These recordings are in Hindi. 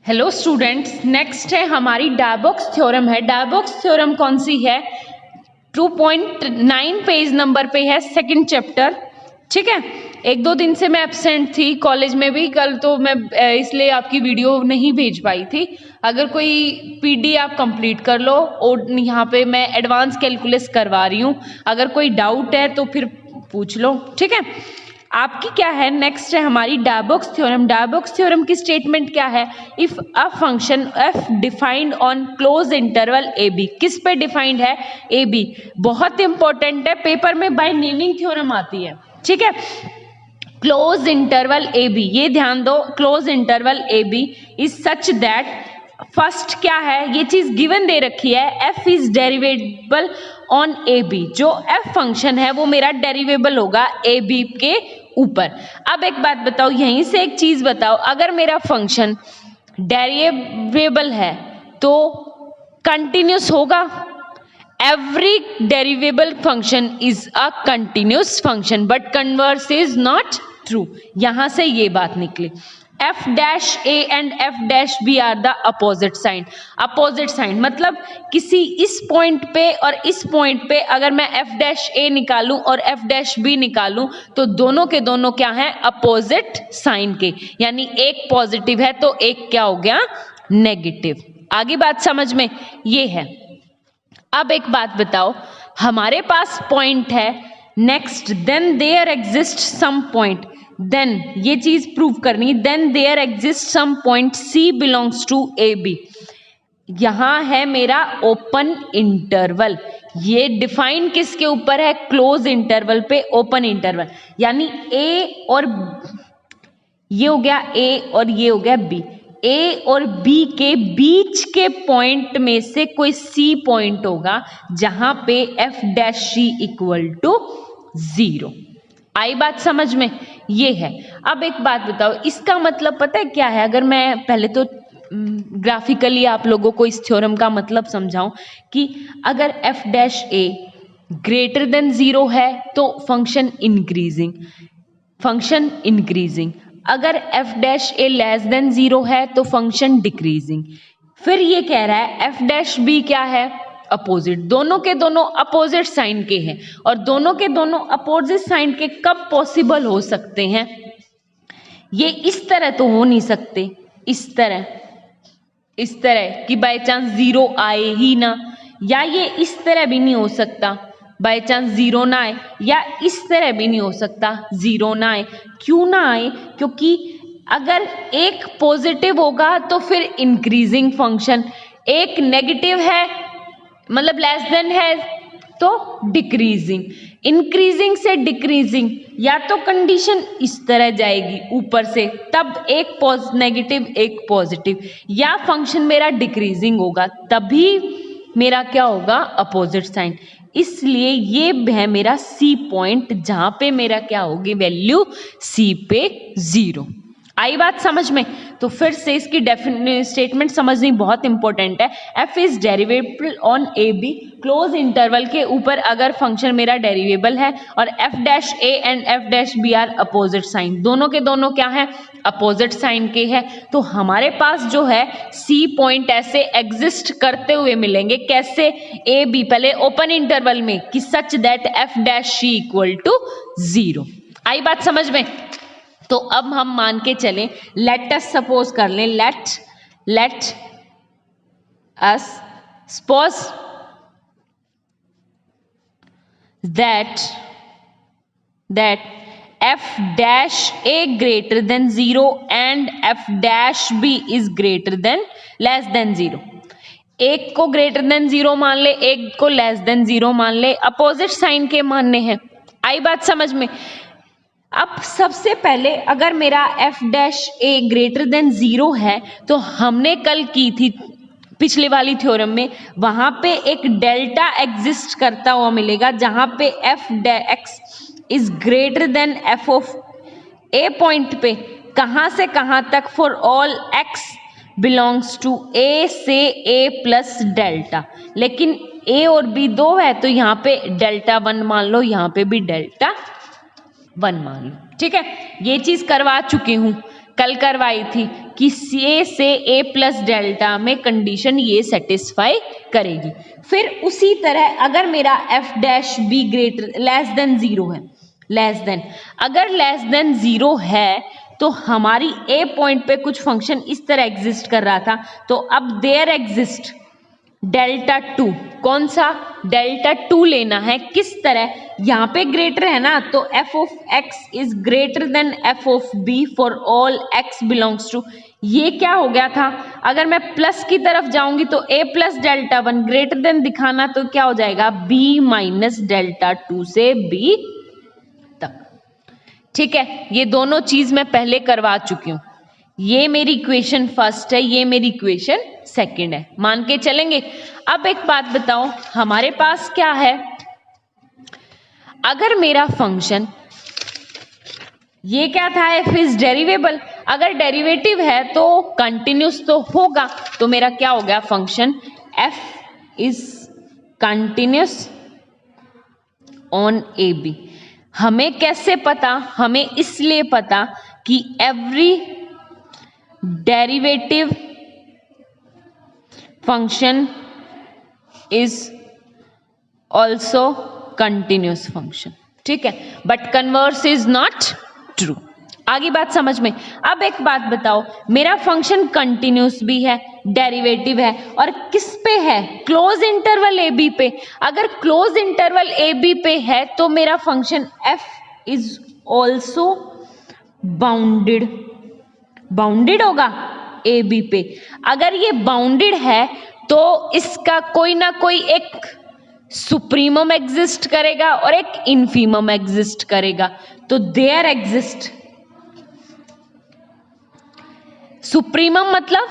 हेलो स्टूडेंट्स, नेक्स्ट है हमारी डायबॉक्स थ्योरम है। डायबॉक्स थ्योरम कौन सी है? 2.9 पेज नंबर पे है, सेकंड चैप्टर। ठीक है, एक दो दिन से मैं एब्सेंट थी कॉलेज में भी, कल तो मैं इसलिए आपकी वीडियो नहीं भेज पाई थी। अगर कोई पीडी आप कंप्लीट कर लो, और यहाँ पे मैं एडवांस कैलकुलस करवा रही हूँ, अगर कोई डाउट है तो फिर पूछ लो। ठीक है, आपकी क्या है, नेक्स्ट है हमारी डायबॉक्स थ्योरम। डायबॉक्स थ्योरम की स्टेटमेंट क्या है? If a function f defined on close interval A b. किस पे डिफाइंड है? A b. बहुत इंपॉर्टेंट है, पेपर में बाय नेमिंग थ्योरम आती है। ठीक है, क्लोज इंटरवल ए बी, ये ध्यान दो, close interval A B is such that first क्या है, ये चीज गिवन दे रखी है, F is derivable on A B. जो एफ फंक्शन है वो मेरा डेरिवेबल होगा ए बी के ऊपर। अब एक बात बताओ, यहीं से एक चीज बताओ, अगर मेरा फंक्शन डेरिवेबल है तो कंटिन्यूस होगा? Every derivable function is a continuous function, but converse is not true. यहां से ये बात निकली। F dash a and f dash b are the opposite sign. Opposite sign मतलब किसी इस पॉइंट पे और इस पॉइंट पे अगर मैं एफ डैश ए निकालूं और एफ डैश बी निकालूं तो दोनों के दोनों क्या हैं? अपोजिट साइन के, यानी एक पॉजिटिव है तो एक क्या हो गया? नेगेटिव। आगे बात समझ में ये है। अब एक बात बताओ, हमारे पास पॉइंट है, next then there exist some point, then ये चीज प्रूव करनी, then there exist some point c belongs to a b. यहां है मेरा ओपन इंटरवल, ये डिफाइन किसके ऊपर है? क्लोज इंटरवल पे, ओपन इंटरवल, यानी ए और ये हो गया ए और ये हो गया बी। ए और बी के बीच के पॉइंट में से कोई सी पॉइंट होगा जहां पे f dash c equal to 0। आई बात समझ में? ये है। अब एक बात बताओ, इसका मतलब पता है क्या है? अगर मैं पहले तो ग्राफिकली आप लोगों को इस थ्योरम का मतलब समझाऊं कि अगर F dash a greater than 0 है तो फंक्शन इंक्रीजिंग, फंक्शन इंक्रीजिंग। अगर एफ डैश ए लेस देन 0 है तो फंक्शन डिक्रीजिंग। फिर ये कह रहा है एफ डैश बी क्या है? अपोजिट। दोनों के दोनों अपोजिट साइन के हैं, और दोनों के दोनों अपोजिट साइन के कब पॉसिबल हो सकते हैं? ये इस तरह तो हो नहीं सकते, इस तरह कि बाय चांस 0 आए ही ना, या ये इस तरह भी नहीं हो सकता बाय चांस 0 ना आए, या इस तरह भी नहीं हो सकता 0 ना आए। क्यों ना आए? क्योंकि अगर एक पॉजिटिव होगा तो फिर इंक्रीजिंग फंक्शन, एक नेगेटिव है मतलब लेस देन है तो डिक्रीजिंग, इंक्रीजिंग से डिक्रीजिंग, या तो कंडीशन इस तरह जाएगी ऊपर से, तब एक नेगेटिव एक पॉजिटिव, या फंक्शन मेरा डिक्रीजिंग होगा तभी मेरा क्या होगा? Opposite sign. इसलिए ये है मेरा सी पॉइंट जहां पे मेरा क्या होगी? वैल्यू सी पे 0। आई बात समझ में? तो फिर से इसकी स्टेटमेंट समझनी बहुत इंपॉर्टेंट है। F is derivable on A b, close interval के ऊपर अगर फंक्शन मेरा डेरिवेबल है, और f dash a and f dash b are opposite sign, दोनों के दोनों क्या है? अपोजिट साइन के हैं। तो हमारे पास जो है सी पॉइंट ऐसे एग्जिस्ट करते हुए मिलेंगे। कैसे? ए बी, पहले ओपन इंटरवल में कि such that f dash c equal to 0। आई बात समझ में? तो अब हम मान के चलें, लेट अस सपोज कर लें, let us suppose that f dash a greater than 0 and f dash b is greater than less than 0। एक को ग्रेटर देन 0 मान ले, एक को लेस देन 0 मान ले, अपोजिट साइन के मानने हैं। आई बात समझ में? अब सबसे पहले अगर मेरा F dash a greater than 0 है तो हमने कल की थी पिछले वाली थ्योरम में, वहां पे एक डेल्टा एग्जिस्ट करता हुआ मिलेगा जहां पे f x is greater than f of a point पे, कहां से कहां तक? For all x belongs to a से ए प्लस डेल्टा। लेकिन ए और बी दो है तो यहाँ पे डेल्टा 1 मान लो, यहाँ पे भी डेल्टा 1 मान लो। ठीक है, ये चीज करवा चुकी हूं। कल करवाई थी कि ए से ए प्लस डेल्टा में कंडीशन ये सेटिस्फाई करेगी। फिर उसी तरह अगर मेरा F dash be greater less than 0 है, लेस देन, अगर लेस देन 0 है तो हमारी ए पॉइंट पे कुछ फंक्शन इस तरह एग्जिस्ट कर रहा था, तो अब देयर एग्जिस्ट डेल्टा 2, कौन सा डेल्टा 2 लेना है, किस तरह, यहाँ पे ग्रेटर है ना, तो f of x is greater than f of b for all x belongs to, ये क्या हो गया था, अगर मैं प्लस की तरफ जाऊंगी तो ए प्लस डेल्टा 1 ग्रेटर देन दिखाना, तो क्या हो जाएगा बी माइनस डेल्टा 2 से बी तक। ठीक है, ये दोनों चीज मैं पहले करवा चुकी हूं। ये मेरी इक्वेशन फर्स्ट है, ये मेरी इक्वेशन सेकंड है, मान के चलेंगे। अब एक बात बताओ, हमारे पास क्या है, अगर मेरा फंक्शन ये क्या था, एफ इज डेरिवेबल, अगर डेरिवेटिव है तो कंटिन्यूस तो होगा, तो मेरा क्या हो गया function f is continuous on A b. हमें कैसे पता, हमें इसलिए पता कि every derivative function is also continuous function. ठीक है, but converse is not true. आगे बात समझ में। अब एक बात बताओ, मेरा फंक्शन कंटिन्यूस भी है, डेरिवेटिव है, और किस पे है, क्लोज इंटरवल ए बी पे। अगर क्लोज इंटरवल ए बी पे है तो मेरा function f is also bounded, bounded होगा ए बी पे। अगर ये बाउंडेड है तो इसका कोई ना कोई एक सुप्रीमम एग्जिस्ट करेगा और एक इनफीमम एग्जिस्ट करेगा, तो देयर एग्जिस्ट सुप्रीमम मतलब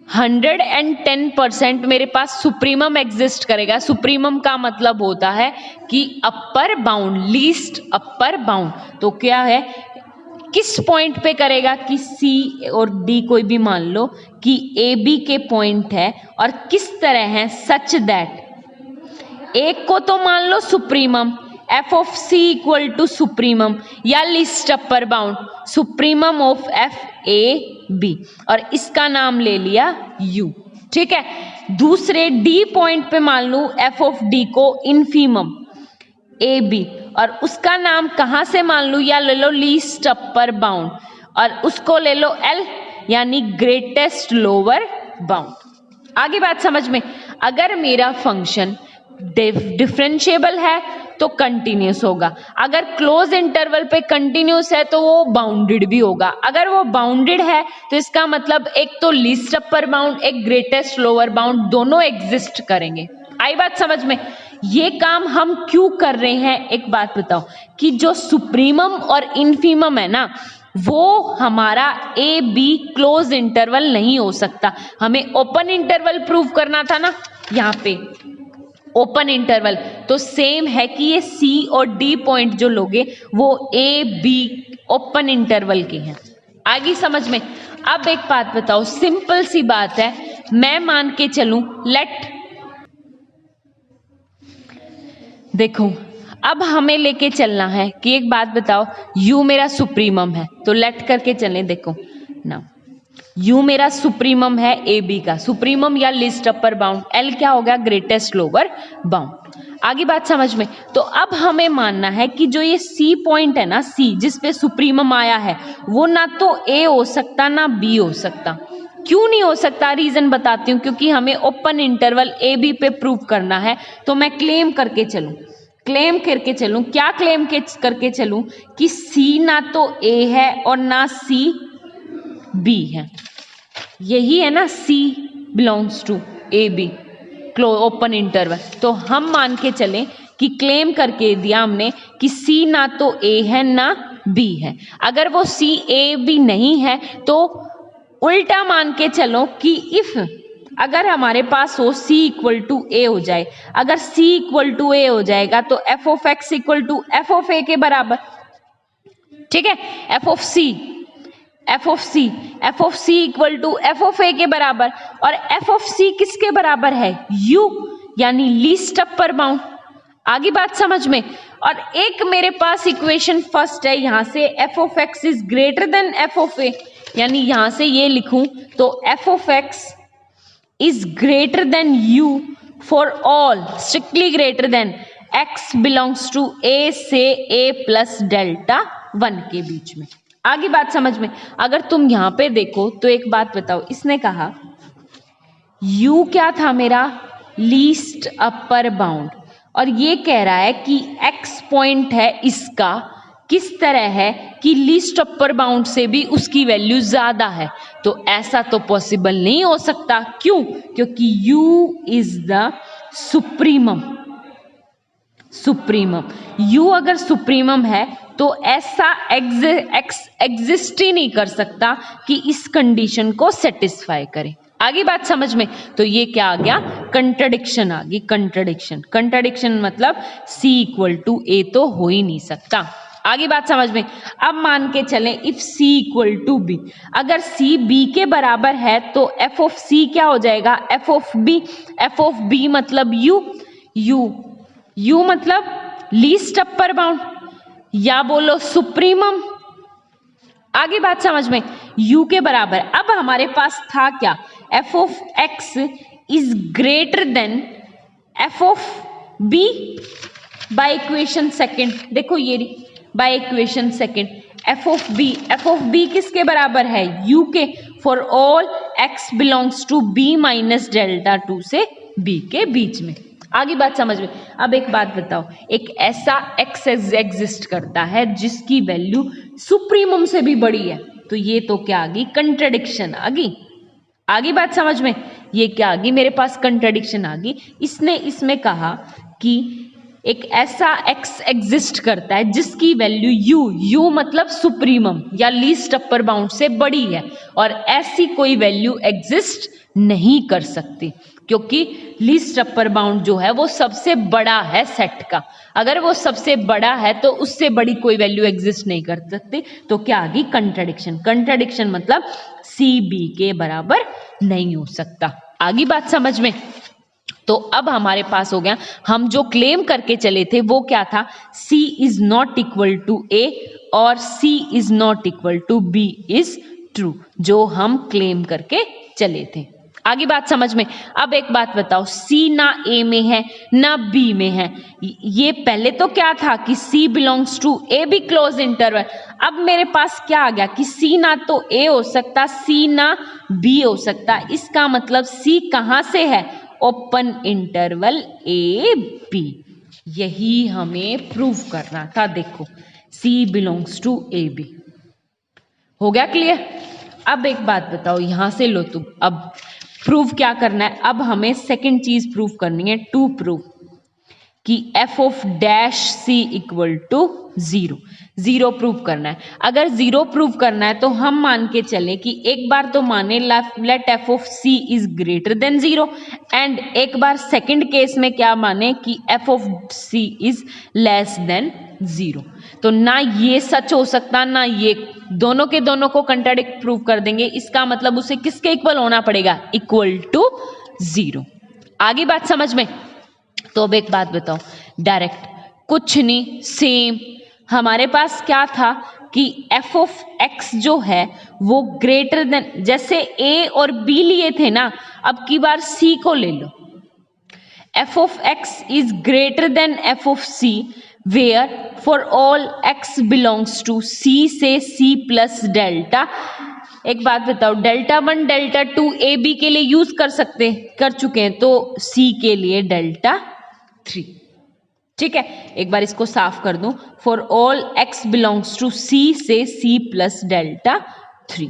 110% मेरे पास सुप्रीमम एग्जिस्ट करेगा। सुप्रीमम का मतलब होता है कि upper bound, least upper bound, तो क्या है, किस पॉइंट पे करेगा कि सी और डी कोई भी मान लो कि ए बी के पॉइंट है, और किस तरह है, सच दैट एक को तो मान लो supremum f of c equal to supremum या least upper bound supremum of f a b, और इसका नाम ले लिया यू। ठीक है, दूसरे डी पॉइंट पे मान लू एफ ऑफ डी को इनफीमम ए बी, और उसका नाम कहां से मान लू, या ले लो लीस्ट अपर बाउंड, और उसको ले लो एल यानी ग्रेटेस्ट लोअर बाउंड। आगे बात समझ में। अगर मेरा फंक्शन डिफरेंशिएबल है तो कंटिन्यूस होगा, अगर क्लोज इंटरवल पे कंटिन्यूस है तो वो बाउंडेड भी होगा। अगर वो बाउंडेड है तो इसका मतलब एक तो लीस्ट अपर बाउंड, एक ग्रेटेस्ट लोअर बाउंड, दोनों एग्जिस्ट करेंगे। आई बात समझ में। ये काम हम क्यों कर रहे हैं, एक बात बताओ, कि जो सुप्रीमम और इनफीमम है ना, वो हमारा ए बी क्लोज इंटरवल नहीं हो सकता। हमें ओपन इंटरवल प्रूव करना था ना, यहाँ पे ओपन इंटरवल, तो सेम है कि ये सी और डी पॉइंट जो लोगे वो ए बी ओपन इंटरवल के हैं। आगे समझ में। अब एक बात बताओ, सिंपल सी बात है, मैं मान के चलूं, लेट, देखो अब हमें लेके चलना है कि एक बात बताओ, u मेरा सुप्रीमम है, तो लेट करके चलें। देखो ना, u मेरा सुप्रीमम है ए बी का, सुप्रीमम या लिस्ट अपर बाउंड, l क्या हो गया, ग्रेटेस्ट लोअर बाउंड। आगे बात समझ में। तो अब हमें मानना है कि जो ये c पॉइंट है ना, c जिस पे सुप्रीमम आया है, वो ना तो a हो सकता ना b हो सकता। क्यों नहीं हो सकता, रीजन बताती हूँ, क्योंकि हमें ओपन इंटरवल ए बी पे प्रूव करना है। तो मैं क्लेम करके चलूं, क्लेम करके चलूं, क्या क्लेम करके चलूं, कि सी ना तो ए है और ना सी बी है। यही है ना, c belongs to a b close open interval. तो हम मान के चलें कि क्लेम करके दिया हमने कि सी ना तो ए है ना बी है। अगर वो सी ए बी नहीं है तो उल्टा मान के चलो कि इफ अगर हमारे पास हो c इक्वल टू ए हो जाए, अगर c इक्वल टू ए हो जाएगा तो f of x equal to f of a के बराबर। ठीक है, f of c equal to f of a के बराबर, और f ऑफ c किसके बराबर है, u यानी लीस्ट अपर बाउंड। आगे बात समझ में। और एक मेरे पास इक्वेशन फर्स्ट है, यहां से f of x is greater than f of a, यानी यहां से ये लिखूं तो f of x is greater than u for all strictly greater than x belongs to a से a प्लस डेल्टा 1 के बीच में। आगे बात समझ में। अगर तुम यहां पे देखो तो एक बात बताओ, इसने कहा u क्या था मेरा, लीस्ट अपर बाउंड, और ये कह रहा है कि x पॉइंट है इसका किस तरह है कि लीस्ट अपर बाउंड से भी उसकी वैल्यू ज्यादा है। तो ऐसा तो पॉसिबल नहीं हो सकता, क्यों? क्योंकि u is the supremum. u अगर सुप्रीमम है तो ऐसा एक्स एग्जिस्ट ही नहीं कर सकता कि इस कंडीशन को सेटिस्फाई करे। आगे बात समझ में। तो ये क्या आ गया, कंट्राडिक्शन आ गई। कंट्राडिक्शन मतलब c इक्वल टू a तो हो ही नहीं सकता। आगे बात समझ में। अब मान के चलें if c equal to b, अगर c b के बराबर है तो f ऑफ c क्या हो जाएगा, f ऑफ b मतलब u मतलब लीस्ट अपर बाउंड या बोलो सुप्रीमम। आगे बात समझ में, u के बराबर। अब हमारे पास था क्या, f of x is greater than f of b by equation second. देखो ये by equation second f of b किसके बराबर है, u के, for all x belongs to b minus delta 2 से b के बीच में। आगे बात समझ में। अब एक बात बताओ, एक ऐसा x एग्जिस्ट करता है जिसकी वैल्यू सुप्रीमम से भी बड़ी है, तो ये तो क्या आ गई, कंट्राडिक्शन आ गई। आगे बात समझ में, ये क्या आ गई, मेरे पास कंट्राडिक्शन आ गई। इसने इसमें कहा कि एक ऐसा x एग्जिस्ट करता है जिसकी वैल्यू u मतलब सुप्रीमम या लीस्ट अपर बाउंड से बड़ी है, और ऐसी कोई वैल्यू एग्जिस्ट नहीं कर सकती क्योंकि लीस्ट अपर बाउंड जो है वो सबसे बड़ा है सेट का। अगर वो सबसे बड़ा है तो उससे बड़ी कोई वैल्यू एग्जिस्ट नहीं कर सकती। तो क्या आ गई, कंट्राडिक्शन मतलब c b के बराबर नहीं हो सकता। आगे बात समझ में। तो अब हमारे पास हो गया, हम जो क्लेम करके चले थे वो क्या था, c is not equal to a और c is not equal to b is true, जो हम क्लेम करके चले थे। आगे बात समझ में। अब एक बात बताओ, c ना a में है ना b में है। ये पहले तो क्या था कि c बिलोंग्स टू a भी क्लोज इंटरवल। अब मेरे पास क्या आ गया कि c ना तो a हो सकता, c ना b हो सकता। इसका मतलब c कहां से है, ओपन इंटरवल a b। यही हमें प्रूव करना था। देखो c belongs to a b। हो गया क्लियर। अब एक बात बताओ, यहां से लो तुम, अब प्रूव क्या करना है, अब हमें सेकंड चीज प्रूव करनी है, टू प्रूव कि f of dash c equal to 0 prove करना है। अगर 0 प्रूव करना है तो हम मान के चले कि एक बार तो माने let f of c is greater than 0, and एक बार सेकंड केस में क्या माने कि f of c is less than 0। तो ना ये सच हो सकता ना ये, दोनों के दोनों को कंट्राडिक्ट प्रूव कर देंगे। इसका मतलब उसे किसके इक्वल होना पड़ेगा, इक्वल टू 0। आगे बात समझ में। तो अब एक बात बताओ, डायरेक्ट कुछ नहीं, सेम हमारे पास क्या था कि f ऑफ x जो है वो ग्रेटर देन, जैसे a और b लिए थे ना, अब की बार c को ले लो। f of x is greater than f of c where for all x belongs to c से c प्लस डेल्टा। एक बात बताओ, डेल्टा 1 डेल्टा 2 ए बी के लिए यूज कर चुके हैं, तो c के लिए डेल्टा 3। ठीक है, एक बार इसको साफ कर दूं, for all x belongs to c से c plus delta 3।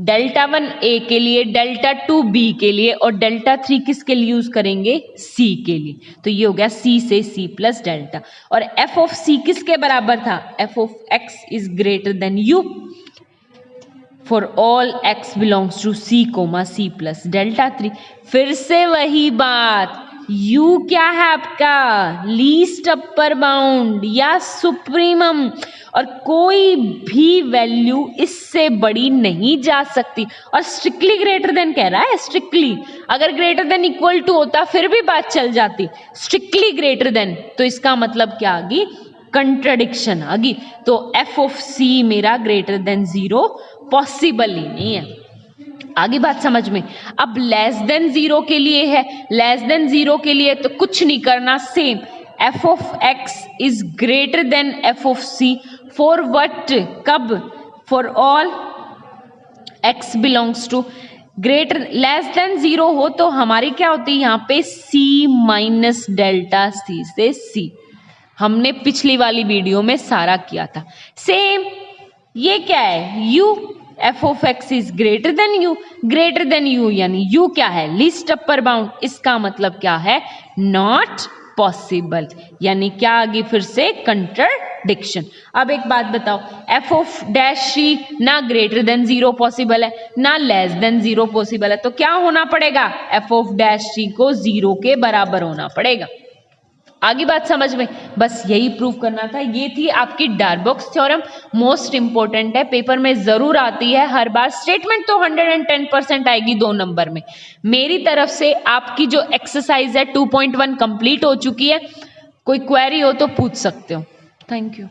Delta 1 a के लिए, डेल्टा 2 b के लिए, और डेल्टा 3 किसके लिए यूज करेंगे, c के लिए। तो ये हो गया c से c प्लस डेल्टा। और f ऑफ c किसके बराबर था, f of x is greater than u for all x belongs to c comma c plus delta 3। फिर से वही बात, u क्या है आपका, लीस्ट अपर बाउंड या सुप्रीमम, और कोई भी वैल्यू इस इससे बड़ी नहीं जा सकती। और स्ट्रिक्टली ग्रेटर देन कह रहा है, स्ट्रिक्टली, अगर ग्रेटर देन इक्वल टू होता फिर भी बात चल जाती, स्ट्रिक्टली ग्रेटर देन, तो इसका मतलब क्या आ गई, कंट्राडिक्शन आ गई। तो एफ ऑफ सी मेरा ग्रेटर देन 0 पॉसिबल ही नहीं है। आगे बात समझ में। अब लेस देन 0 के लिए है, लेस देन 0 के लिए तो कुछ नहीं करना, same f of x is greater than f of c for what, कब, for all x belongs to greater, less than 0 हो तो हमारी क्या होती है यहाँ पे, c माइनस डेल्टा सी से c, हमने पिछली वाली वीडियो में सारा किया था। सेम ये क्या है, u, F of x is greater than you, greater than you यानी u क्या है, लीस्ट अपर बाउंड, इसका मतलब क्या है, नॉट पॉसिबल, यानी क्या आ गई फिर से, कंट्राडिक्शन। अब एक बात बताओ, एफ ऑफ डैश सी ना ग्रेटर देन 0 पॉसिबल है ना लेस देन 0 पॉसिबल है, तो क्या होना पड़ेगा, एफ ऑफ डैश सी को 0 के बराबर होना पड़ेगा। आगे बात समझ में, बस यही प्रूव करना था। ये थी आपकी डार्बॉक्स थ्योरम, मोस्ट इंपॉर्टेंट है, पेपर में जरूर आती है हर बार, स्टेटमेंट तो 110% आएगी 2 नंबर में। मेरी तरफ से आपकी जो एक्सरसाइज है 2.1 कंप्लीट हो चुकी है, कोई क्वेरी हो तो पूछ सकते हो। Thank you.